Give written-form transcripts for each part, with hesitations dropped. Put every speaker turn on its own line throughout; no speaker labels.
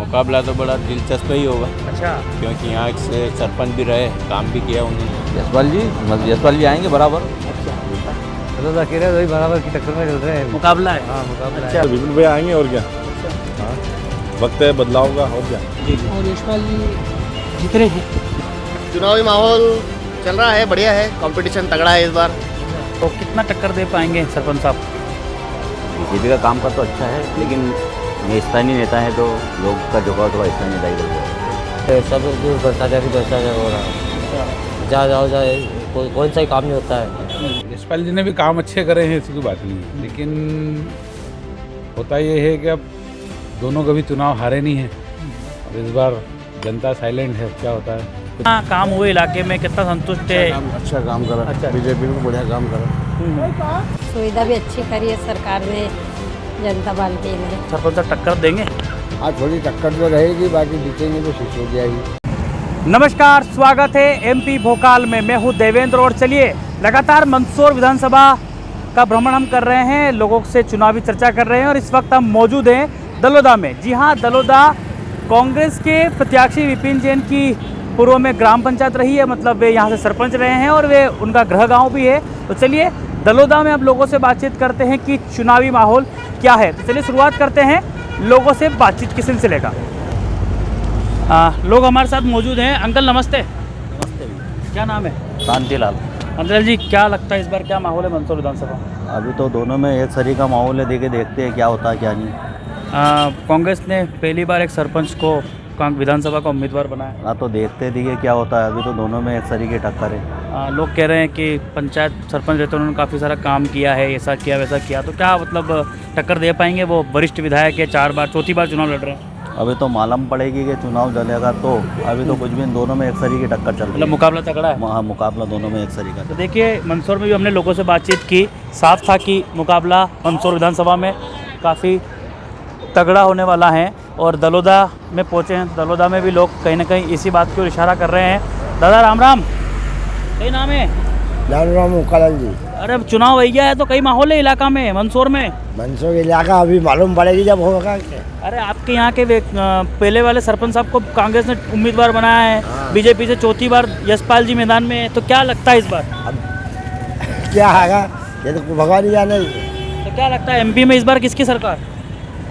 मुकाबला तो बड़ा दिलचस्प ही होगा
अच्छा,
क्योंकि यहाँ से सरपंच भी रहे, काम भी किया उन्होंने।
यशपाल जी आएंगे बराबर।
तो अकेले वही बराबर की टक्कर में चल रहे हैं।
मुकाबला है।
हाँ मुकाबला
अच्छा,
विपिन भाई आएंगे और क्या। हाँ, वक्त है बदलाव का और क्या।
और यशपाल जी जीत रहे हैं।
चुनावी माहौल चल रहा है, बढ़िया है, कंपटीशन तगड़ा है इस बार।
तो कितना टक्कर दे पाएंगे सरपंच साहब?
बीजेपी का काम का तो अच्छा है, लेकिन ये स्थानीय नेता है तो लोग का झुकाव थोड़ा स्थानीय नेता ही कर
सब जो भ्रष्टाचार हो रहा है, जहाँ जाओ जाए कौन सा ही काम नहीं होता है।
यशपाल जी ने भी काम अच्छे करे हैं, ऐसी कोई बात नहीं है, लेकिन होता ये है कि अब दोनों कभी चुनाव हारे नहीं हैं और इस बार जनता साइलेंट है। क्या होता है,
कितना काम हुए इलाके में, कितना संतुष्ट है?
अच्छा काम करा।
अच्छा।
बीजेपी को बढ़िया काम करा।
सुविधा भी अच्छी करी है सरकार ने, जनता पार्टी ने।
सरपंच साहब टक्कर देंगे?
आज थोड़ी टक्कर तो रहेगी, बाकी जीतेंगे तो शीश हो जाएगी।
नमस्कार, स्वागत है एमपी भोकाल में। मैं हूं देवेंद्र और चलिए लगातार मंदसौर विधानसभा का भ्रमण हम कर रहे हैं, लोगों से चुनावी चर्चा कर रहे हैं और इस वक्त हम मौजूद हैं दलोदा में। जी हां, दलोदा कांग्रेस के प्रत्याशी विपिन जैन की पूर्व में ग्राम पंचायत रही है, मतलब वे यहाँ से सरपंच रहे हैं और वे उनका गृह गाँव भी है। तो चलिए दलोदा में अब लोगों से बातचीत करते हैं कि चुनावी माहौल क्या है। तो चलिए शुरुआत करते हैं लोगों से बातचीत के सिलसिले का। लोग हमारे साथ मौजूद हैं। अंकल नमस्ते।
नमस्ते।
क्या नाम है?
शांतिलाल।
अंकल जी, क्या लगता है इस बार क्या माहौल है मंदसौर विधानसभा?
अभी तो दोनों में एक सरी का माहौल है, देखते हैं क्या होता है क्या नहीं।
कांग्रेस ने पहली बार एक सरपंच को विधानसभा का उम्मीदवार बनाया।
हाँ, तो देखते क्या होता है। अभी तो दोनों में एक सरी की टक्कर है।
लोग कह रहे हैं कि पंचायत सरपंच रहते उन्होंने काफ़ी सारा काम किया है, ऐसा किया वैसा किया, तो क्या मतलब टक्कर दे पाएंगे? वो वरिष्ठ विधायक है, 4 बार चौथी बार चुनाव लड़ रहे हैं।
अभी तो मालूम पड़ेगी कि चुनाव जलेगा, तो अभी तो कुछ भी इन दोनों में एक सरी की टक्कर चल रही
मतलब
है।
मुकाबला तगड़ा है।
हाँ, मुकाबला दोनों में एक सरी का।
तो देखिए मंदसौर में भी हमने लोगों से बातचीत की, साफ था कि मुकाबला मंदसौर विधानसभा में काफ़ी तगड़ा होने वाला है। और दलोदा में पहुँचे हैं, दलोदा में भी लोग कहीं ना कहीं इसी बात की ओर इशारा कर रहे हैं। दादा राम राम, कई नाम है?
राम कालन जी।
अरे अब चुनाव हो गया है तो कई माहौल है इलाका में, मंदसौर में?
मंदसौर इलाका अभी मालूम पड़ेगी जब होगा।
अरे आपके यहाँ के पहले वाले सरपंच साहब को कांग्रेस ने उम्मीदवार बनाया है, बीजेपी से चौथी बार यशपाल जी मैदान में है, तो क्या लगता है इस बार?
अब क्या होगा ये तो भगवान ही जाने।
तो क्या लगता है एमपी में इस बार किसकी सरकार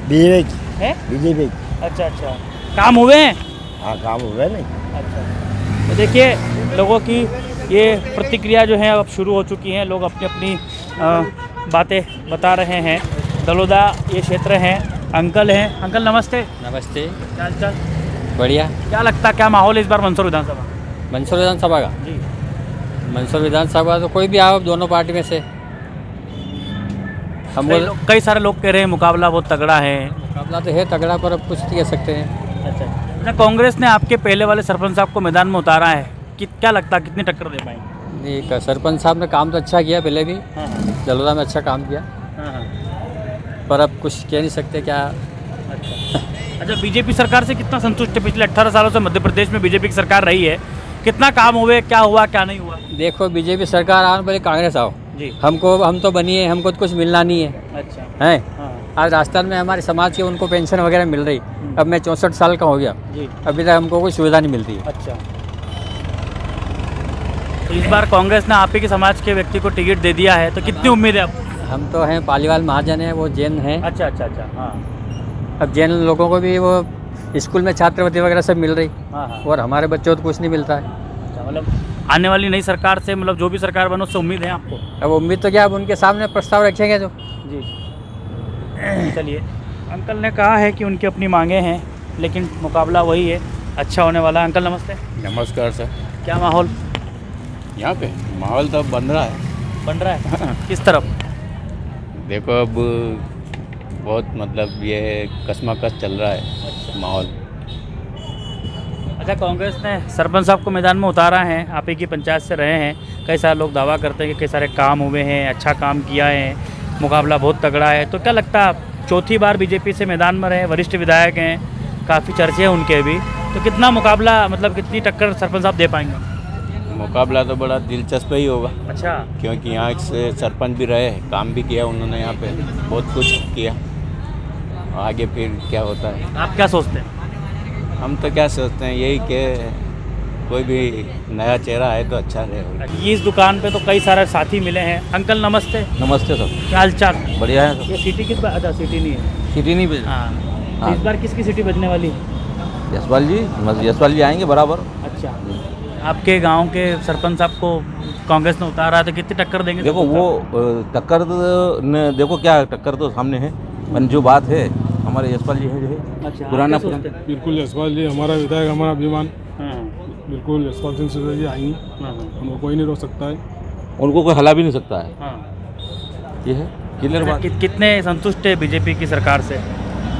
बीजेपी
है?
बीजेपी।
अच्छा अच्छा, काम हुए हैं?
हाँ, काम हुए नहीं।
अच्छा, तो देखिए लोगों की ये प्रतिक्रिया जो है अब शुरू हो चुकी हैं, लोग अपनी अपनी बातें बता रहे हैं। दलोदा ये क्षेत्र हैं। अंकल हैं। अंकल नमस्ते।
नमस्ते।
क्या हाल चाल?
बढ़िया।
क्या लगता है क्या माहौल है इस बार मंदसौर विधानसभा?
मंदसौर विधानसभा का?
जी,
मंदसौर विधानसभा तो कोई भी आओ दोनों पार्टी में से। हम
कई सारे लोग कह रहे हैं मुकाबला बहुत तगड़ा है।
मुकाबला तो है तगड़ा, पर अब कुछ नहीं कह सकते हैं।
अच्छा, कांग्रेस ने आपके पहले वाले सरपंच साहब को मैदान में उतारा है, कि क्या लगता है कितनी टक्कर दे पाएंगे?
नहीं, सरपंच साहब ने काम तो अच्छा किया, पहले भी
हाँ
दलोदा में अच्छा काम किया,
हाँ।
पर अब कुछ कह नहीं सकते क्या।
अच्छा, बीजेपी सरकार से कितना संतुष्ट है? पिछले 18 सालों से मध्य प्रदेश में बीजेपी की सरकार रही है, कितना काम हुए, क्या हुआ क्या नहीं हुआ?
देखो, बीजेपी सरकार आओ पहले कांग्रेस आओ
जी,
हम तो बनी है, हमको तो कुछ मिलना नहीं है।
अच्छा
है
हाँ
आज राजस्थान में हमारे समाज के उनको पेंशन वगैरह मिल रही। अब मैं 64 साल का हो गया,
जी,
अभी तक हमको कोई सुविधा नहीं मिलती है।
अच्छा, तो इस बार कांग्रेस ने आप ही के समाज के व्यक्ति को टिकट दे दिया है, तो कितनी उम्मीद है आपको?
हम तो हैं पालीवाल महाजन है, वो जैन हैं।
अच्छा अच्छा अच्छा, हाँ
अब जैन लोगों को भी वो स्कूल में छात्रवृत्ति वगैरह सब मिल रही,
हाँ हाँ।
और हमारे बच्चों को तो कुछ नहीं मिलता है।
अच्छा, मतलब आने वाली नई सरकार से, मतलब जो भी सरकार बनो उससे उम्मीद है आपको?
अब उम्मीद तो क्या, अब उनके सामने प्रस्ताव रखेंगे तो।
जी, चलिए अंकल ने कहा है कि उनकी अपनी मांगे हैं, लेकिन मुकाबला वही है, अच्छा होने वाला है। अंकल नमस्ते।
नमस्कार सर।
क्या माहौल
यहाँ पे माहौल तो बन रहा है।
बन रहा है? किस तरफ?
देखो अब बहुत मतलब ये कशमकश चल रहा है माहौल।
अच्छा, कांग्रेस ने सरपंच साहब को मैदान में उतारा है, आप ही की पंचायत से रहे हैं, कई सारे लोग दावा करते हैं कि कई सारे काम हुए हैं, अच्छा काम किया है, मुकाबला बहुत तगड़ा है, तो क्या लगता है चौथी बार बीजेपी से मैदान में रहे, वरिष्ठ विधायक हैं, काफ़ी चर्चे हैं उनके भी, तो कितना मुकाबला, मतलब कितनी टक्कर सरपंच साहब दे पाएंगे?
मुकाबला तो बड़ा दिलचस्प ही होगा।
अच्छा,
क्योंकि यहाँ से सरपंच भी रहे, काम भी किया उन्होंने, यहाँ पे बहुत कुछ किया। आगे फिर क्या होता है?
आप क्या सोचते हैं?
हम तो क्या सोचते हैं यही कि कोई भी नया चेहरा आए तो अच्छा रहे।
इस दुकान पे तो कई सारे साथी मिले हैं। अंकल नमस्ते,
नमस्ते सर,
क्या हाल चाल?
बढ़िया है
ये सिटी किस बार? अच्छा सिटी नहीं है।
सिटी नहीं भेज
हाँ, तो इस बार किसकी सिटी बजने वाली है?
यशपाल जी आएंगे बराबर।
अच्छा, आपके गांव के सरपंच साहब को कांग्रेस ने उतारा तो कितनी टक्कर देंगे?
देखो वो टक्कर देखो क्या है, टक्कर तो सामने है, पर जो बात है हमारे यशपाल जी है जो है
अच्छा,
पुराना
आप क्या सोचते हैं?
बिल्कुल यशपाल जी हमारा विधायक, हमारा अभिमान,
हाँ,
बिल्कुल यशपाल सिंह सुंदर जी आएंगे,
हाँ,
उनको कोई नहीं रोक सकता है।
उनको कोई हला भी नहीं सकता है,
हाँ।
ये है क्लियर बात।
कितने संतुष्ट है बीजेपी की सरकार से?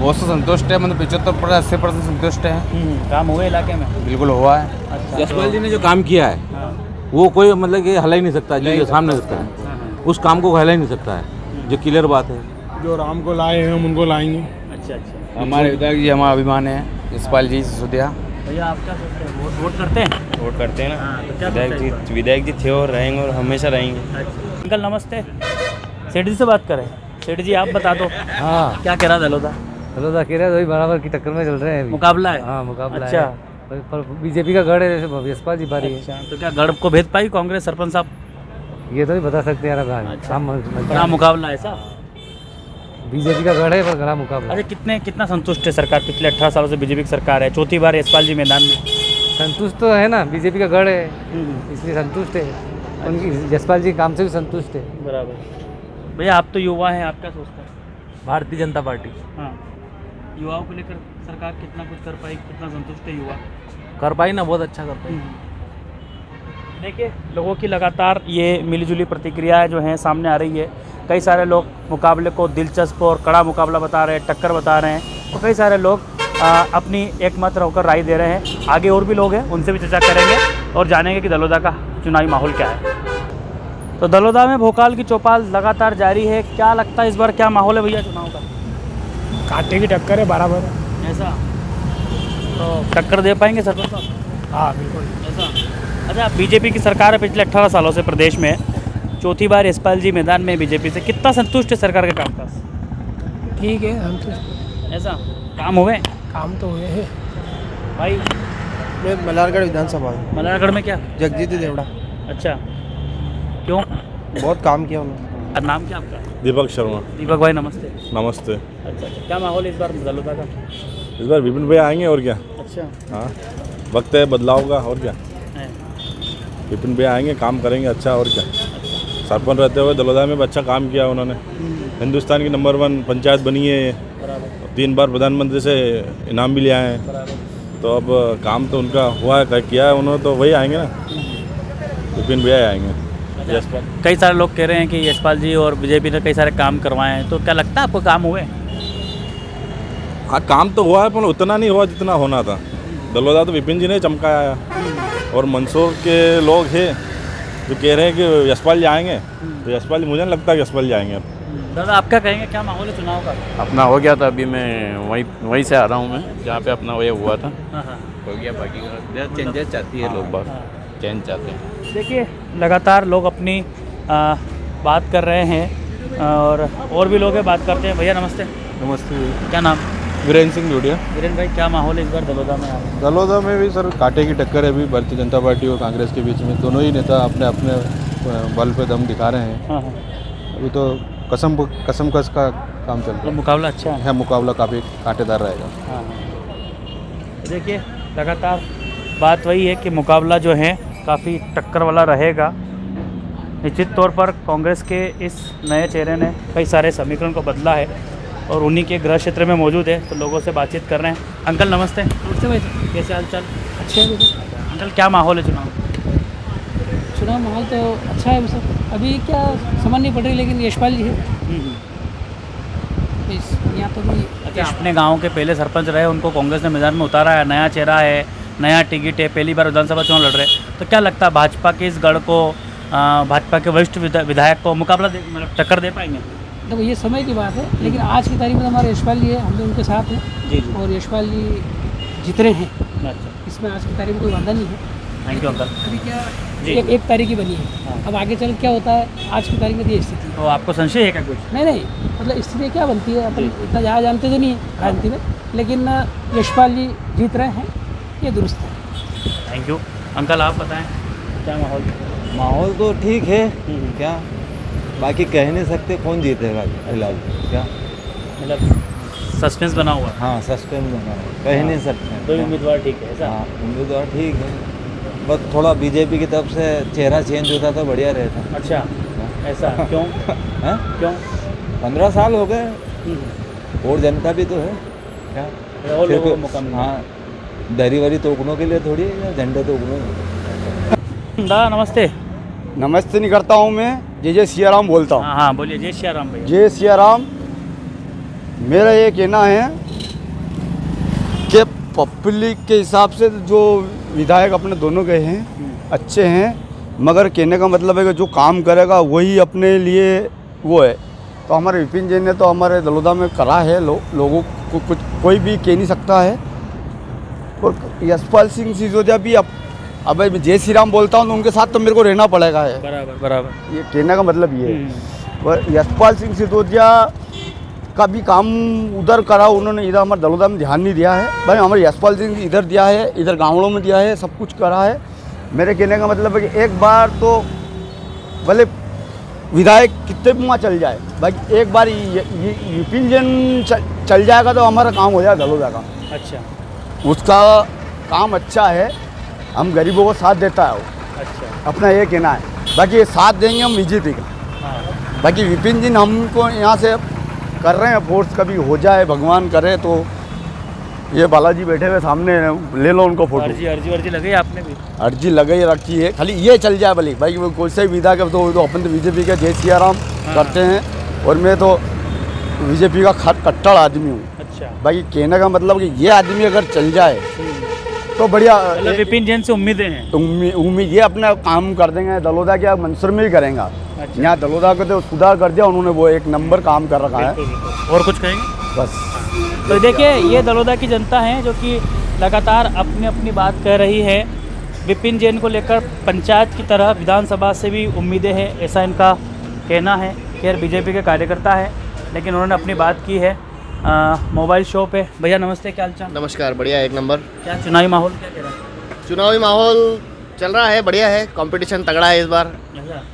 बहुत से संतुष्ट है, मतलब 75% 80% संतुष्ट है।
काम हुए इलाके में?
बिल्कुल हुआ है।
अच्छा,
यशपाल जी ने जो काम किया है
हाँ,
वो कोई मतलब कि हला ही नहीं सकता, जो सामने सकता है
हाँ, हाँ।
उस काम को हला ही नहीं सकता है, जो क्लियर बात है।
जो राम को लाए हैं हम उनको लाएंगे।
अच्छा अच्छा,
हमारे विधायक जी हमारा अभिमान है, यशपाल जी सिसोदिया।
भैया आप क्या सोचते हैं? वोट करते हैं?
वोट करते हैं ना।
हाँ, तो क्या सोचते हैं?
विधायक जी थे और रहेंगे और हमेशा रहेंगे।
अच्छा। अंकल नमस्ते, सेठ जी से बात करें। सेठ जी आप बता दो,
हाँ
क्या कह रहा दलोदा?
दलोदा कह रहे हैं, वही बराबर की टक्कर में चल रहे हैं अभी।
मुकाबला है?
हाँ मुकाबला
अच्छा।
है, पर बीजेपी का गढ़ है, जैसे यशपाल जी पारी है।
अच्छा, तो क्या गढ़ को भेद पाई कांग्रेस सरपंच साहब?
ये तो नहीं बता सकते यार,
अच्छा। बड़ा मुकाबला है ऐसा?
बीजेपी का गढ़ है पर गड़ा मुकाबला।
अरे कितना संतुष्ट है सरकार? पिछले 18 सालों से बीजेपी की सरकार है, चौथी बार यशपाल जी मैदान में।
संतुष्ट तो है ना, बीजेपी का गढ़ है इसलिए संतुष्ट है, उनकी यशपाल जी काम से भी संतुष्ट है।
बराबर। भैया आप तो युवा हैं, आप क्या सोचते हैं?
भारतीय जनता पार्टी
हाँ, युवाओं को लेकर सरकार कितना कुछ कर पाई, कितना संतुष्ट है युवा?
कर पाई ना, बहुत अच्छा कर पाई।
देखिए लोगों की लगातार ये मिलीजुली प्रतिक्रियाएं जो हैं सामने आ रही है। कई सारे लोग मुकाबले को दिलचस्प और कड़ा मुकाबला बता रहे हैं, टक्कर बता रहे हैं, तो कई सारे लोग अपनी एकमत होकर राय दे रहे हैं। आगे और भी लोग हैं, उनसे भी चर्चा करेंगे और जानेंगे कि दलोदा का चुनावी माहौल क्या है। तो दलोदा में भोकाल की चौपाल लगातार जारी है। क्या लगता है इस बार क्या माहौल है भैया चुनाव का?
कांटे की टक्कर है बराबर।
ऐसा तो टक्कर दे पाएंगे सरपंच साहब?
हाँ बिल्कुल।
ऐसा। अच्छा, बीजेपी की सरकार है पिछले 18 सालों से प्रदेश में, चौथी बार यशपाल जी मैदान में बीजेपी से, कितना संतुष्ट है सरकार के कामकाज?
ठीक है, हम तो
ऐसा काम हुए?
काम तो हुए हैं
भाई
मैं मल्हारगढ़ विधानसभा
मल्हारगढ़ में क्या?
जगजीत देवड़ा,
अच्छा, क्यों?
बहुत काम किया उन्होंने।
नाम क्या आपका?
दीपक शर्मा।
दीपक भाई नमस्ते।
नमस्ते।
अच्छा अच्छा, क्या माहौल है इस बार दलोदा का?
इस बार विपिन भैया आएंगे और क्या।
अच्छा
हाँ, वक्त है बदलाव का, और क्या।
है।
विपिन भैया आएंगे, काम करेंगे अच्छा, और क्या। सरपंच रहते हुए दलोदा में भी अच्छा काम किया उन्होंने। हिंदुस्तान की नंबर 1 पंचायत बनी है ये,
बराबर
3 बार प्रधानमंत्री से इनाम भी ले आए हैं।
बराबर।
तो अब काम तो उनका हुआ है, किया है उन्होंने, तो वही आएंगे ना, विपिन भैया आएंगे। यशपाल।
कई सारे लोग कह रहे हैं कि यशपाल जी और बीजेपी ने कई सारे काम करवाए हैं, तो क्या लगता है आपको काम हुए?
हाँ, काम तो हुआ है पर उतना नहीं हुआ जितना होना था। दलोदा तो विपिन जी ने चमकाया, और मंदसौर के लोग हैं जो कह रहे हैं कि यशपाल जी आएंगे, तो यशपाल जी, मुझे नहीं लगता कि यशपाल जी आएंगे।
दादा आप क्या कहेंगे, क्या माहौल है चुनाव का?
अपना हो गया था, अभी मैं वहीं से आ रहा हूँ, मैं जहाँ पे अपना वो हुआ था
हाँ हाँ
हो गया। बाकी चेंजेस चाहती है लोग, बात चेंज चाहते हैं।
देखिए लगातार लोग अपनी बात कर रहे हैं और भी लोग हैं, बात करते हैं। भैया नमस्ते।
नमस्ते।
क्या नाम?
वीरेंद्र सिंह डोडिया।
वीरेंद्र भाई क्या माहौल है इस बार दलोदा में?
दलोदा में भी सर कांटे की टक्कर है अभी भारतीय जनता पार्टी और कांग्रेस के बीच में। दोनों ही नेता अपने अपने बल पे दम दिखा रहे हैं।
हाँ हाँ,
अभी तो कसम-कस का काम चल रहा
तो मुकाबला अच्छा है।
है। मुकाबला काफ़ी कांटेदार रहेगा।
हाँ देखिए लगातार बात वही है कि मुकाबला जो है काफ़ी टक्कर वाला रहेगा। निश्चित तौर पर कांग्रेस के इस नए चेहरे ने कई सारे समीकरण को बदला है और उन्हीं के गृह क्षेत्र में मौजूद है, तो लोगों से बातचीत कर रहे हैं। अंकल नमस्ते।
नमस्ते भाई,
कैसे हाल चाल?
अच्छे हैं बिल्कुल।
अंकल क्या माहौल है चुनाव?
चुनाव माहौल तो अच्छा है सर, अभी क्या समझ नहीं पड़ रही, लेकिन यशपाल जी है यहाँ तो भी।
अच्छा, अपने गांव के पहले सरपंच रहे, उनको कांग्रेस ने मैदान में उतारा है, नया चेहरा है, नया टिकट है, पहली बार विधानसभा चुनाव लड़ रहे हैं, तो क्या लगता है भाजपा के इस गढ़ को, भाजपा के वरिष्ठ विधायक को मुकाबला मतलब टक्कर दे पाएंगे?
देखो ये समय की बात है, लेकिन आज की तारीख में तो हमारे यशपाल जी है, हम भी उनके साथ हैं
जी
और यशपाल जी जीत रहे हैं।
अच्छा,
इसमें आज की तारीख में कोई वादा नहीं है।
Thank you uncle.
अभी क्या
जी।
एक तारीख ही बनी है, अब आगे चल क्या होता है, आज की तारीख में ये स्थिति है।
तो आपको संशय है क्या कुछ?
नहीं मतलब स्थिति क्या बनती है, अपन इतना ज़्यादा जानते तो नहीं है राजनीति में, लेकिन यशपाल जी जीत रहे हैं, ये दुरुस्त है।
Thank you. अंकल आप बताएं क्या माहौल?
माहौल तो ठीक है, क्या बाकी कह नहीं सकते कौन जीतेगा फिलहाल, क्या
मतलब सस्पेंस बना हुआ है।
हाँ सस्पेंस बना है, कह नहीं सकते।
तो उम्मीदवार ठीक है ऐसा?
हाँ उम्मीदवार ठीक है, बस थोड़ा बीजेपी की तरफ से चेहरा चेंज होता तो बढ़िया रहता।
अच्छा ऐसा क्यों?
हैं?
क्यों?
15 साल हो गए और जनता भी तो है, क्या
और लोगों को
सिर्फ-
मौका मिला।
हाँ दरी वरी तोड़ने के लिए थोड़ी है, झंडे तोड़ने।
दादा नमस्ते।
नमस्ते नहीं करता हूँ मैं, जय सियाराम बोलता हूँ।
हाँ हाँ बोलिए। जय श्री राम भैया।
जय सियाराम। मेरा ये कहना है कि पब्लिक के हिसाब से जो विधायक अपने दोनों गए हैं अच्छे हैं, मगर कहने का मतलब है कि जो काम करेगा वही अपने लिए वो है। तो हमारे विपिन जी ने तो हमारे दलोदा में करा है, लोगों को कुछ कोई भी कह नहीं सकता है। और यशपाल सिंह सिसोदिया भी अब मैं जय श्री राम बोलता हूँ तो उनके साथ तो मेरे को रहना पड़ेगा है।
बराबर बराबर।
ये कहने का मतलब ये है। और यशपाल सिंह सिसोदिया का भी काम उधर करा उन्होंने, इधर हमारे दलोदा में ध्यान नहीं दिया है। भाई हमारे यशपाल सिंह इधर दिया है, इधर गाँवों में दिया है, सब कुछ करा है। मेरे कहने का मतलब है कि एक बार तो भले विधायक कितने भी वहाँ चल जाए, भाई एक बार विपिन जैन चल जाएगा तो हमारा काम हो जाएगा दलोदा का।
अच्छा
उसका काम अच्छा है, हम गरीबों को साथ देता है वो,
अच्छा।
अपना ये कहना है। बाकी ये साथ देंगे हम बीजेपी का।
हाँ
बाकी विपिन जी हमको यहाँ से कर रहे हैं फोर्स, कभी हो जाए भगवान करे तो ये बालाजी बैठे हुए सामने, ले लो उनको फोटो।
अर्जी लगाई आपने भी?
अर्जी लगाई रखी है, खाली ये चल जाए भले भाई, वो कोई से विधा के तो अपन तो बीजेपी का जय सियाराम करते हैं और मैं तो बीजेपी का कट्टर आदमी हूँ।
अच्छा।
बाकी कहने का मतलब कि ये आदमी अगर चल जाए तो बढ़िया।
मतलब विपिन जैन से उम्मीदें हैं?
उम्मीद ये अपना काम कर देंगे, दलोदा क्या मंसूर में ही करेंगे।
अच्छा।
यहाँ दलोदा को तो सुधार कर दिया उन्होंने, वो एक नंबर काम कर रखा है।
और कुछ कहेंगे?
बस
तो देखिए ये दलोदा की जनता है जो कि लगातार अपनी अपनी बात कह रही है। विपिन जैन को लेकर पंचायत की तरह विधानसभा से भी उम्मीदें हैं, ऐसा इनका कहना है। खैर बीजेपी के कार्यकर्ता है लेकिन उन्होंने अपनी बात की है मोबाइल शो पे। भैया नमस्ते, क्या हाल चाल?
नमस्कार, बढ़िया एक नंबर।
क्या चुनावी माहौल क्या कह रहा है?
चुनावी माहौल चल रहा है, बढ़िया है, कंपटीशन तगड़ा है इस बार,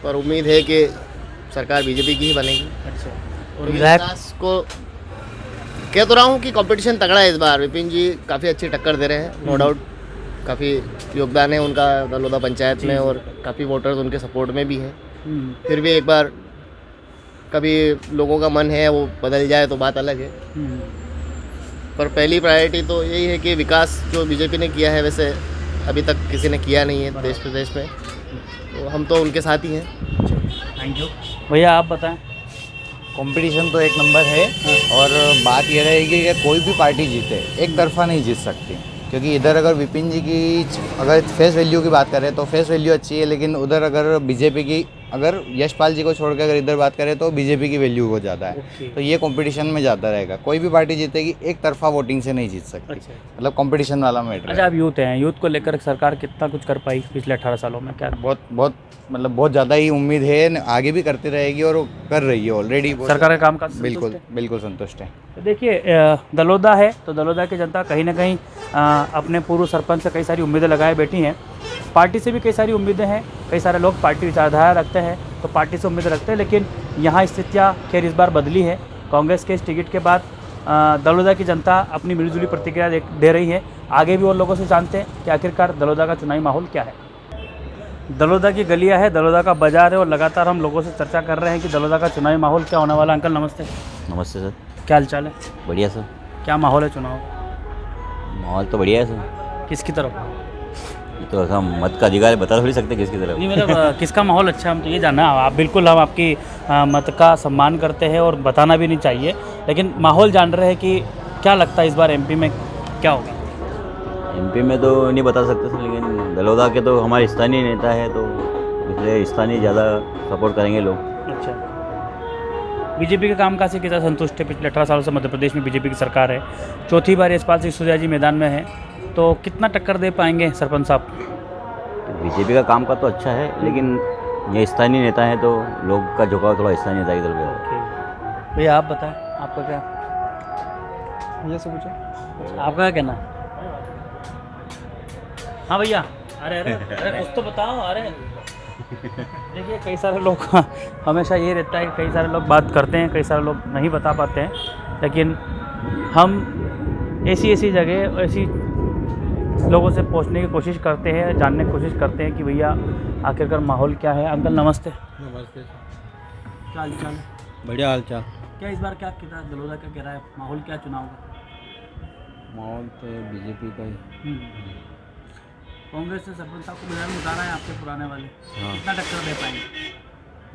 पर उम्मीद है कि सरकार बीजेपी की ही बनेगी।
अच्छा। और
और
विधायक
को कह तो रहा हूँ कि कंपटीशन तगड़ा है इस बार। विपिन जी काफ़ी अच्छी टक्कर दे रहे हैं, नो डाउट। काफ़ी योगदान है उनका दलोदा पंचायत में और काफ़ी वोटर्स उनके सपोर्ट में भी हैं। फिर भी एक बार कभी लोगों का मन है वो बदल जाए तो बात अलग है, पर पहली प्रायोरिटी तो यही है कि विकास जो बीजेपी ने किया है वैसे अभी तक किसी ने किया नहीं है देश प्रदेश में, तो हम तो उनके साथ ही हैं।
Thank you. भैया आप बताएं।
कंपटीशन तो एक नंबर है और बात यह रहेगी कि कोई भी पार्टी जीते एक तरफा नहीं जीत सकती, क्योंकि इधर अगर विपिन जी की अगर फेस वैल्यू की बात करें तो फेस वैल्यू अच्छी है, लेकिन उधर अगर बीजेपी की अगर यशपाल जी को छोड़कर अगर इधर बात करें तो बीजेपी की वैल्यू हो ज़्यादा है। तो ये कंपटीशन में ज़्यादा रहेगा, कोई भी पार्टी जीतेगी एक तरफा वोटिंग से नहीं जीत सकती।
अच्छा।
मतलब कंपटीशन वाला मैटर।
अच्छा, आप यूथ हैं, यूथ को लेकर सरकार कितना कुछ कर पाई पिछले 18 सालों में? क्या
बहुत ज़्यादा ही उम्मीद है, आगे भी करती रहेगी और कर रही है ऑलरेडी।
सरकार के काम का
बिल्कुल संतुष्ट है।
तो देखिए दलोदा है तो दलोदा की जनता कहीं ना कहीं अपने पूर्व सरपंच से कई सारी उम्मीदें लगाए बैठी हैं। पार्टी से भी कई सारी उम्मीदें हैं, कई सारे लोग पार्टी विचारधारा रखते हैं तो पार्टी से उम्मीदें रखते हैं, लेकिन यहाँ स्थितियाँ खैर इस बार बदली है। कांग्रेस के इस टिकट के बाद दलोदा की जनता अपनी मिलीजुली प्रतिक्रिया दे रही है। आगे भी और लोगों से जानते हैं कि आखिरकार दलोदा का चुनावी माहौल क्या है। दलोदा की गलियाँ है, दलोदा का बाजार है और लगातार हम लोगों से चर्चा कर रहे हैं कि दलोदा का चुनावी माहौल क्या होने वाला है। अंकल नमस्ते।
नमस्ते सर।
क्या हाल चाल है?
बढ़िया सर।
क्या माहौल है चुनाव?
माहौल तो बढ़िया है सर।
किसकी तरफ?
तो हम मत का अधिकार बता थोड़ी सकते किसकी तरफ।
नहीं मतलब किसका माहौल अच्छा, हम तो ये जानना। आप बिल्कुल, हम आपकी मत का सम्मान करते हैं और बताना भी नहीं चाहिए, लेकिन माहौल जान रहे हैं कि क्या लगता है इस बार एमपी में क्या होगा?
एमपी में तो नहीं बता सकते सर, लेकिन दलोदा के तो हमारे स्थानीय नेता है तो इसलिए स्थानीय ज़्यादा सपोर्ट करेंगे लोग।
अच्छा। बीजेपी के कामकाज से कितना संतुष्ट है? पिछले 18 सालों से मध्य प्रदेश में बीजेपी की सरकार है, चौथी बार यशपाल सिंह सिसोदिया जी मैदान में है, तो कितना टक्कर दे पाएंगे सरपंच साहब?
बीजेपी का काम का तो अच्छा है, लेकिन ये स्थानीय नेता है तो लोग का झुकाव थोड़ा स्थानीय नेता की तरफ है।
भैया आप बताएं, आपका क्या?
भैया से पूछो।
आपका क्या कहना है? हाँ भैया, अरे अरे अरे कुछ तो बताओ। अरे देखिए, कई सारे लोग हमेशा ये रहता है कि कई सारे लोग बात करते हैं, कई सारे लोग नहीं बता पाते हैं, लेकिन हम ऐसी जगह ऐसी लोगों से पहुंचने की कोशिश करते हैं, जानने की कोशिश करते हैं कि भैया आखिरकार माहौल क्या है। अंकल नमस्ते।
नमस्ते।
क्या हाल चाल है?
बढ़िया हाल चाल।
क्या इस बार क्या कहता है दलोदा का, कह रहा है माहौल क्या चुनाव का?
माहौल तो बीजेपी का ही।
कांग्रेस से सरपंच साहब को मैदान में उतारा है आपके पुराने वाले,
हाँ।
कितना टक्कर दे पाएंगे?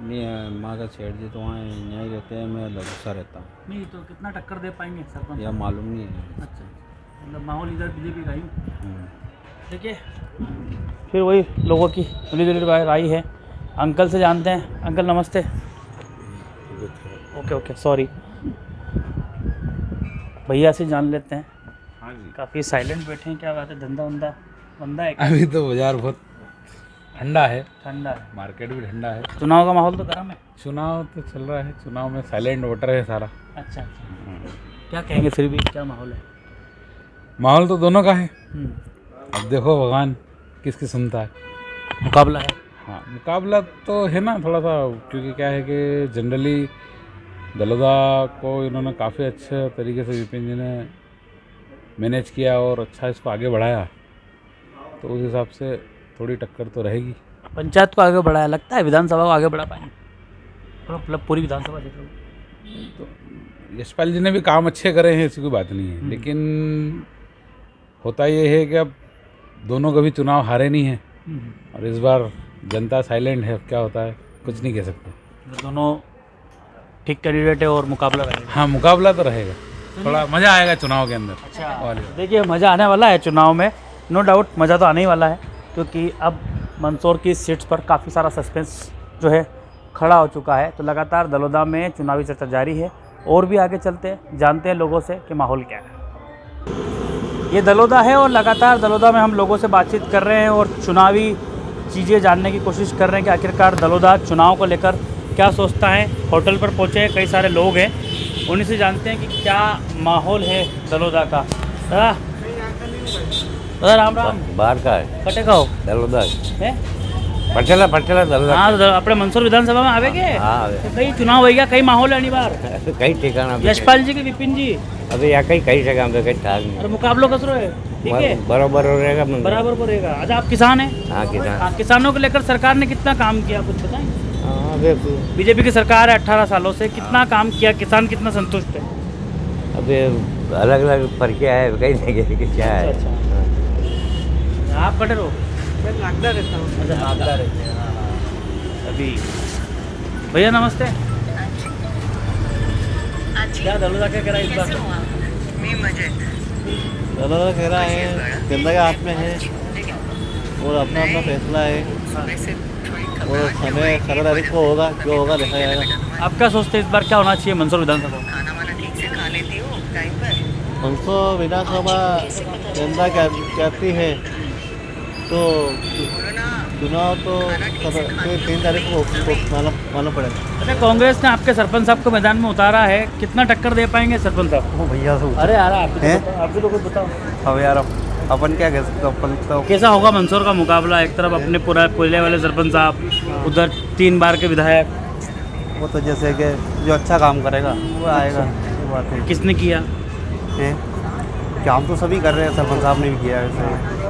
नहीं, माँ का सेठ जी तो वहाँ न्याय रहते हैं, मैं गुस्सा रहता हूँ।
नहीं तो कितना टक्कर दे पाएंगे सरपंच?
यह मालूम नहीं है।
अच्छा, मतलब माहौल इधर बीजेपी का ही। देखिए, फिर वही लोगों की मिली राय है। अंकल से जानते हैं। अंकल नमस्ते। ओके सॉरी, भैया से जान लेते हैं।
हाँ जी।
काफ़ी साइलेंट बैठे हैं, क्या बात है? धंधा वंदा बंदा है?
अभी तो बाजार बहुत ठंडा है,
ठंडा है,
मार्केट भी ठंडा है।
चुनाव का माहौल तो गर्म है।
चुनाव तो चल रहा है, चुनाव में साइलेंट वोटर है सारा।
अच्छा, क्या कहेंगे फिर भी, क्या माहौल है?
माहौल तो दोनों का है। अब देखो भगवान किसकी सुनता है।
मुकाबला है।
हाँ, मुकाबला तो है ना थोड़ा सा, क्योंकि क्या है कि जनरली दलोदा को इन्होंने काफ़ी अच्छे तरीके से विपिन जी ने मैनेज किया और अच्छा इसको आगे बढ़ाया, तो उस हिसाब से थोड़ी टक्कर तो रहेगी।
पंचायत को आगे बढ़ाया, लगता है विधानसभा को आगे बढ़ा पाएंगे? मतलब पूरी विधानसभा देख लो
तो यशपाल जी ने भी काम अच्छे करे हैं, ऐसी कोई बात नहीं है, लेकिन होता ये है कि अब दोनों कभी चुनाव हारे नहीं हैं और इस बार जनता साइलेंट है। अब क्या होता है कुछ नहीं कह सकते।
दोनों ठीक कैंडिडेट है और मुकाबला रहेगा।
हाँ, मुकाबला तो रहेगा, थोड़ा मज़ा आएगा चुनाव के अंदर।
अच्छा, देखिए मज़ा आने वाला है चुनाव में, नो डाउट मज़ा तो आने ही वाला है, क्योंकि अब मंदसौर की सीट्स पर काफ़ी सारा सस्पेंस जो है खड़ा हो चुका है। तो लगातार दलोदा में चुनावी चर्चा जारी है और भी आगे चलते हैं, जानते हैं लोगों से कि माहौल क्या है। ये दलोदा है और लगातार दलोदा में हम लोगों से बातचीत कर रहे हैं और चुनावी चीज़ें जानने की कोशिश कर रहे हैं कि आखिरकार दलोदा चुनाव को लेकर क्या सोचता है। होटल पर पहुँचे हैं, कई सारे लोग हैं, उन्हीं से जानते हैं कि क्या माहौल है दलोदा का। दादा राम राम।
बाहर का है,
कटे का हो
दलोदा
है?
पटेला दलोदा।
हाँ, तो अपने मंदसौर विधानसभा में आवेगे?
हाँ,
तो कई चुनाव होगा, कई माहौल है अनी बार।
कई ठिकाना
यशपाल जी के विपिन जी
अभी यहाँ कई जगह पे कई ठाक
और मुकाबलो कसरो है, ठीक है,
बराबर हो रहेगा।
बराबर को रहेगा। अच्छा, आप किसान हैं?
हाँ, किसान।
हाँ, किसानों को लेकर सरकार ने कितना काम किया, कुछ बताएं?
हाँ,
बीजेपी की सरकार है 18 सालों से, कितना काम किया, किसान कितना संतुष्ट है?
अभी अलग अलग प्रक्रिया है, कई जगह की क्या है।
अच्छा, आप कटे रहो? मैं नागदा रहता हूँ। अच्छा, नागदा रहते हैं। हाँ, अभी भैया नमस्ते। क्या दलोदा क्या कह रहा है इस बार?
दलोदा कह रहा है जनता के हाथ में है और अपना अपना फैसला है और समय 17 तारीख को होगा, जो होगा देखा जाएगा।
आप क्या सोचते हैं इस बार क्या होना चाहिए मंदसौर विधानसभा?
मंदसौर विधानसभा जनता कहती है तो चुनाव तो 3 तारीख को मालूम पड़ेगा।
अच्छा, कांग्रेस ने आपके सरपंच साहब को मैदान में उतारा है, कितना टक्कर दे पाएंगे सरपंच साहब?
वो भैया से
अरे यार, आप भी तो कुछ बताओ।
अब यार अपन क्या कह सकते, अपन तो
कैसा होगा मंदसौर का मुकाबला? एक तरफ अपने पूरा कोयले वाले सरपंच साहब, उधर 3 बार के विधायक।
वो तो जैसे कि जो अच्छा काम करेगा वो आएगा। ये बात है।
किसने किया?
काम तो सभी कर रहे हैं, सरपंच साहब ने भी किया, वैसे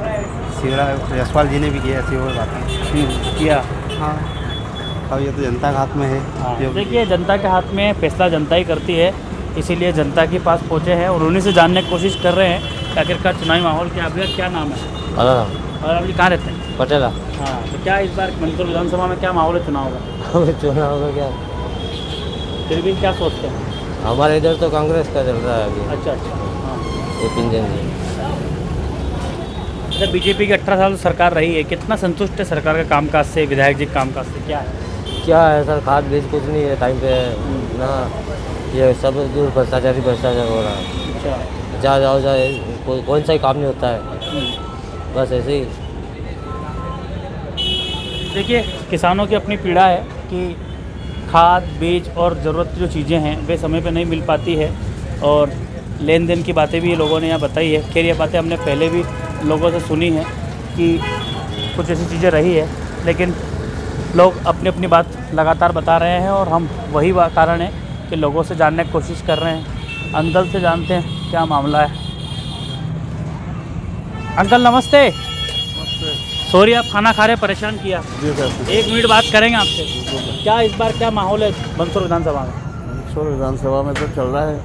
सीड़ा यशपाल जी ने भी किया, ऐसी वो बात है।
किया।
हाँ, अब ये तो जनता के हाथ में है।
हाँ, देखिए जनता के हाथ में फैसला जनता ही करती है, इसीलिए जनता के पास पहुँचे हैं और उन्हीं से जानने की कोशिश कर रहे हैं कि आखिरकार चुनावी माहौल क्या है। क्या नाम है? और आप कहाँ रहते हैं?
पटेला।
हाँ, तो क्या इस बार मंदसौर विधानसभा में क्या माहौल है चुनाव का?
चुनाव का क्या,
फिर भी क्या सोचते हैं?
हमारे इधर तो कांग्रेस का चल रहा है अभी।
अच्छा अच्छा, हाँ।
विपिन जी।
अच्छा, बीजेपी की 18 साल सरकार रही है, कितना संतुष्ट है सरकार के कामकाज से, विधायक जी के कामकाज से? क्या है
सर, खाद बीज कुछ नहीं है टाइम पे ना, ये सब दूर भ्रष्टाचार हो रहा है।
अच्छा,
जाओ कौन सा ही काम नहीं होता है, बस ऐसे ही।
देखिए, किसानों की अपनी पीड़ा है कि खाद बीज और ज़रूरत की जो चीज़ें हैं वे समय पे नहीं मिल पाती है और लेन देन की बातें भी लोगों ने यहाँ बताई है। खैर ये बातें हमने पहले भी लोगों से सुनी है कि कुछ ऐसी चीज़ें रही है, लेकिन लोग अपनी अपनी बात लगातार बता रहे हैं और हम वही कारण है कि लोगों से जानने की कोशिश कर रहे हैं। अंकल से जानते हैं क्या मामला है। अंकल नमस्ते। सॉरी आप खाना खा रहे परेशान किया। एक मिनट बात करेंगे आपसे। क्या इस बार क्या माहौल है मंदसौर विधानसभा में?
मंदसौर विधानसभा में तो चल रहा है,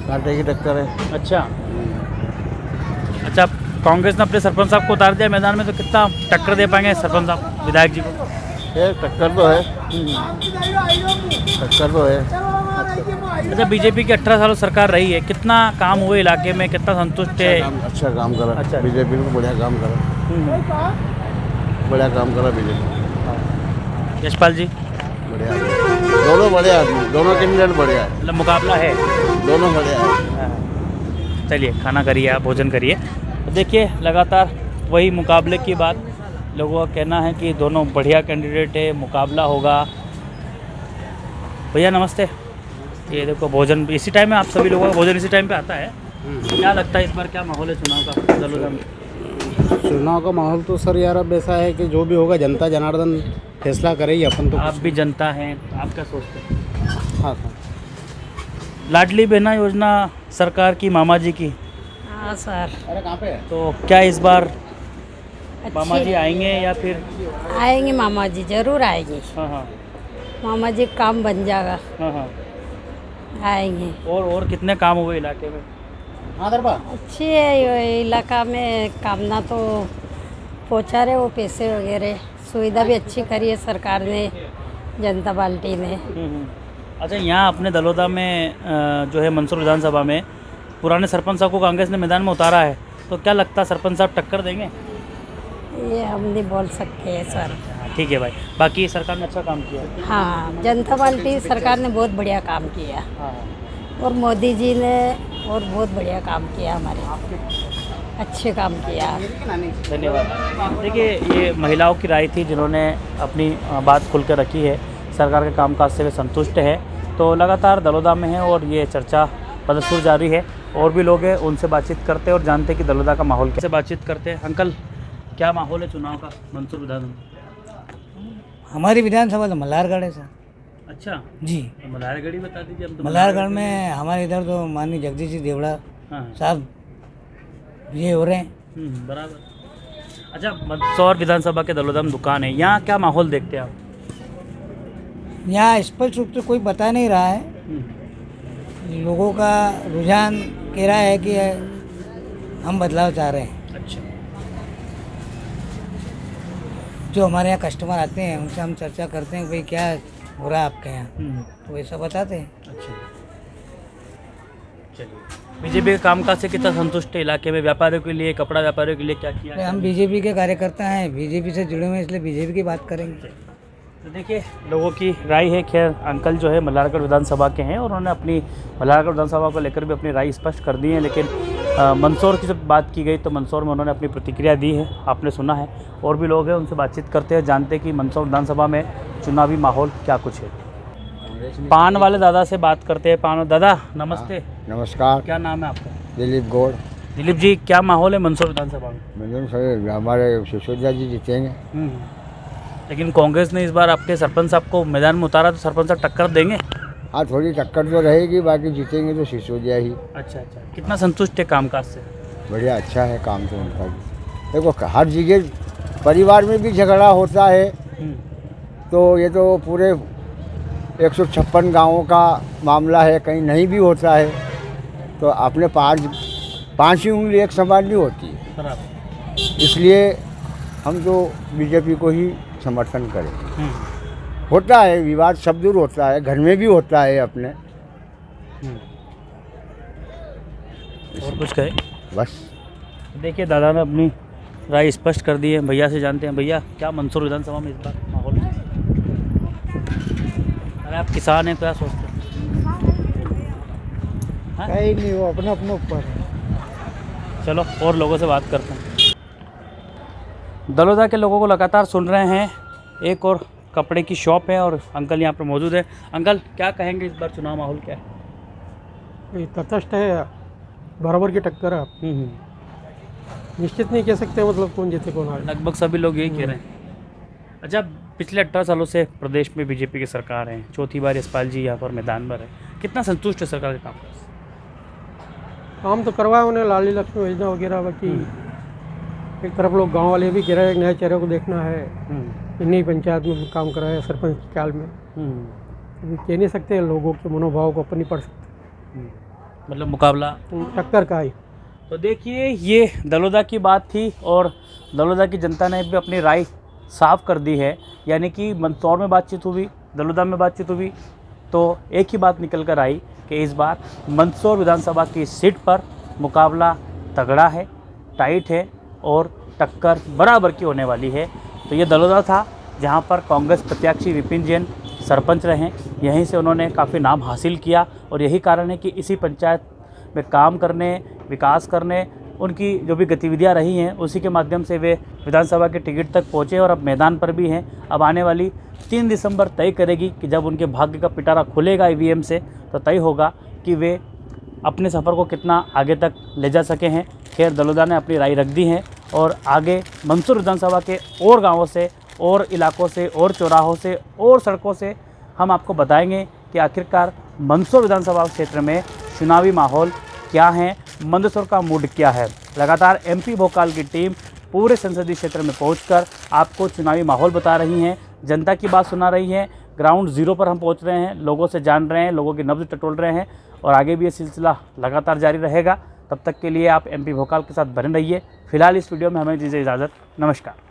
कांटे की टक्कर है।
अच्छा, कांग्रेस ने अपने सरपंच साहब को उतार दिया मैदान में, तो कितना टक्कर दे पाएंगे सरपंच साहब विधायक जी को?
ये टक्कर तो है, टक्कर तो है।
अच्छा, बीजेपी की 18 सालों सरकार रही है, कितना काम हुए इलाके में, कितना संतुष्ट है?
अच्छा काम करा।
अच्छा।
बीजेपी को बढ़िया काम करा, बढ़िया काम करा बीजेपी।
यशपाल जी
बढ़िया, दोनों बड़े आदमी, दोनों कैंडिडेट बढ़िया है,
मतलब मुकाबला है,
दोनों बढ़िया है।
चलिए खाना करिए, आप भोजन करिए। देखिए लगातार वही मुकाबले की बात, लोगों का कहना है कि दोनों बढ़िया कैंडिडेट है, मुकाबला होगा। भैया नमस्ते। ये देखो भोजन इसी टाइम में, आप सभी लोगों का भोजन इसी टाइम पे आता है। क्या लगता है इस बार क्या माहौल है चुनाव का दलोदा में?
चुनाव का माहौल तो सर यार अब ऐसा है कि जो भी होगा जनता जनार्दन फैसला करेगी। अपन तो
आप भी जनता हैं, आप क्या सोचते हैं?
हाँ हाँ,
लाडली बहना योजना सरकार की, मामा जी की।
हाँ सर।
अरे कहाँ पे है?
तो क्या इस बार मामा जी आएंगे या फिर?
आएंगे मामा जी, जरूर आएंगे।
हाँ हाँ
मामा जी काम बन जाएगा।
हाँ हाँ
आएंगे।
और कितने काम हुए इलाके में?
हाँ दरबा
अच्छी है ये इलाका में, काम ना तो पहुँचा रहे वो पैसे वगैरह, सुविधा भी अच्छी करी है सरकार ने, जनता पार्टी ने।
अच्छा, यहाँ अपने दलोदा में जो है मंदसौर विधानसभा में पुराने सरपंच साहब को कांग्रेस ने मैदान में उतारा है, तो क्या लगता है सरपंच साहब टक्कर देंगे?
ये हम नहीं बोल सकते हैं सर।
ठीक है भाई, बाकी सरकार ने अच्छा काम किया।
हाँ, जनता पार्टी सरकार ने बहुत बढ़िया काम किया।
हाँ,
और मोदी जी ने और बहुत बढ़िया काम किया, हमारे अच्छे काम किया।
धन्यवाद। देखिए ये महिलाओं की राय थी जिन्होंने अपनी बात खुल कर रखी है, सरकार के कामकाज से वे संतुष्ट है। तो लगातार दलोदा में है और ये चर्चा बदस्तूर जारी है। और भी लोग हैं, उनसे बातचीत करते हैं और जानते हैं कि दलोदा का माहौल कैसे। बातचीत करते हैं। अंकल क्या माहौल है चुनाव का मंदसौर विधानसभा?
हमारी विधानसभा तो मल्हारगढ़ है सर।
अच्छा
जी,
तो मल्हारगढ़ ही बता दीजिए। हम तो
मल्हारगढ़ में हमारे इधर तो माननीय जगदीश जी देवड़ा साहब ये हो रहे हैं।
बराबर। अच्छा, मंदसौर विधानसभा के दलोदा में दुकान है, यहाँ क्या माहौल देखते हैं आप?
यहाँ स्पष्ट रूप से कोई बता नहीं रहा है। लोगों का रुझान कह रहा है कि हम बदलाव चाह रहे हैं।
अच्छा,
जो हमारे यहाँ कस्टमर आते हैं उनसे हम चर्चा करते हैं भाई क्या हो रहा है आपके यहाँ, तो ऐसा बताते हैं।
अच्छा, चलिए बीजेपी के कामकाज से कितना संतुष्ट है इलाके में? व्यापारियों के लिए, कपड़ा व्यापारियों के लिए क्या किया?
हम बीजेपी के कार्यकर्ता हैं, बीजेपी से जुड़े हुए हैं, इसलिए बीजेपी की बात करेंगे।
तो देखिए लोगों की राय है। खैर अंकल जो है मल्हारगढ़ विधानसभा के हैं और उन्होंने अपनी मल्हारगढ़ विधानसभा को लेकर भी अपनी राय स्पष्ट कर दी है। लेकिन मंदसौर की जब बात की गई तो मंदसौर में उन्होंने अपनी प्रतिक्रिया दी है, आपने सुना है। और भी लोग हैं, उनसे बातचीत करते हैं, जानते हैं कि मंदसौर विधानसभा में चुनावी माहौल क्या कुछ है। पान वाले दादा से बात करते हैं। पान दादा नमस्ते।
नमस्कार।
क्या नाम है आपका?
दिलीप गौड़।
दिलीप जी क्या माहौल है मंदसौर विधानसभा में?
हमारे सिसोदिया जी जीतेंगे।
लेकिन कांग्रेस ने इस बार आपके सरपंच साहब को मैदान में उतारा, तो सरपंच साहब टक्कर देंगे?
हाँ, थोड़ी टक्कर तो रहेगी, बाकी जीतेंगे तो सिसोदिया ही।
अच्छा, कितना संतुष्ट है कामकाज से?
बढ़िया, अच्छा है काम तो उनका भी। देखो हर जगह परिवार में भी झगड़ा होता है, तो ये तो पूरे 156 गांवों का मामला है, कहीं नहीं भी होता है तो अपने पाँच ही उंगली एक समान नहीं होती है। इसलिए हम तो बीजेपी को ही समर्थन करें। होता है विवाद, सब दूर होता है, घर में भी होता है अपने।
और कुछ कहे?
बस
देखिए दादा ने अपनी राय स्पष्ट कर दी है। भैया से जानते हैं। भैया क्या मंदसौर विधानसभा में इस बार माहौल? अरे आप किसान हैं, क्या सोचते हैं?
कहीं नहीं, वो अपने अपने ऊपर।
चलो और लोगों से बात करते हैं। दलोदा के लोगों को लगातार सुन रहे हैं। एक और कपड़े की शॉप है और अंकल यहाँ पर मौजूद है। अंकल क्या कहेंगे इस बार चुनाव माहौल क्या है?
ये तटस्थ है, बराबर की टक्कर है। निश्चित नहीं कह सकते मतलब कौन जीते कौन हारे।
लगभग सभी लोग यही कह रहे हैं। अच्छा, पिछले 18 सालों से प्रदेश में बीजेपी की सरकार है, चौथी बार यशपाल जी यहाँ पर मैदान पर है, कितना संतुष्ट है सरकार के काम से?
काम तो करवाया उन्हें, लाली लक्ष्मी योजना वगैरह, बाकी एक तरफ लोग गांव वाले भी कह रहे हैं नए चेहरे को देखना है। इन्हीं पंचायत में काम कराया सरपंच के काल में, अभी कह नहीं सकते, लोगों के मनोभाव को अपन नहीं पढ़ सकते,
मतलब मुकाबला
टक्कर का ही।
तो देखिए, ये दलोदा की बात थी और दलोदा की जनता ने भी अपनी राय साफ कर दी है। यानी कि मंदसौर में बातचीत हुई, दलोदा में बातचीत हुई, तो एक ही बात निकल कर आई कि इस बार मंदसौर विधानसभा की सीट पर मुकाबला तगड़ा है, टाइट है और टक्कर बराबर की होने वाली है। तो ये दलोदा था जहां पर कांग्रेस प्रत्याशी विपिन जैन सरपंच रहे, यहीं से उन्होंने काफ़ी नाम हासिल किया और यही कारण है कि इसी पंचायत में काम करने, विकास करने, उनकी जो भी गतिविधियां रही हैं उसी के माध्यम से वे विधानसभा के टिकट तक पहुंचे और अब मैदान पर भी हैं। अब आने वाली 3 दिसंबर तय करेगी कि जब उनके भाग्य का पिटारा खुलेगा ईवीएम से, तो तय होगा कि वे अपने सफ़र को कितना आगे तक ले जा सके हैं। खैर, दलोदा ने अपनी राय रख दी है और आगे मंदसौर विधानसभा के और गाँवों से और इलाकों से और चौराहों से और सड़कों से हम आपको बताएंगे कि आखिरकार मंदसौर विधानसभा क्षेत्र में चुनावी माहौल क्या है, मंदसौर का मूड क्या है। लगातार एमपी भोकाल की टीम पूरे संसदीय क्षेत्र में पहुंचकर आपको चुनावी माहौल बता रही हैं, जनता की बात सुना रही हैं। ग्राउंड ज़ीरो पर हम पहुंच रहे हैं, लोगों से जान रहे हैं, लोगों की नब्ज़ टटोल रहे हैं और आगे भी ये सिलसिला लगातार जारी रहेगा। तब तक के लिए आप एमपी भोकाल के साथ बने रहिए। फिलहाल इस वीडियो में हमें दीजिए इजाज़त। नमस्कार।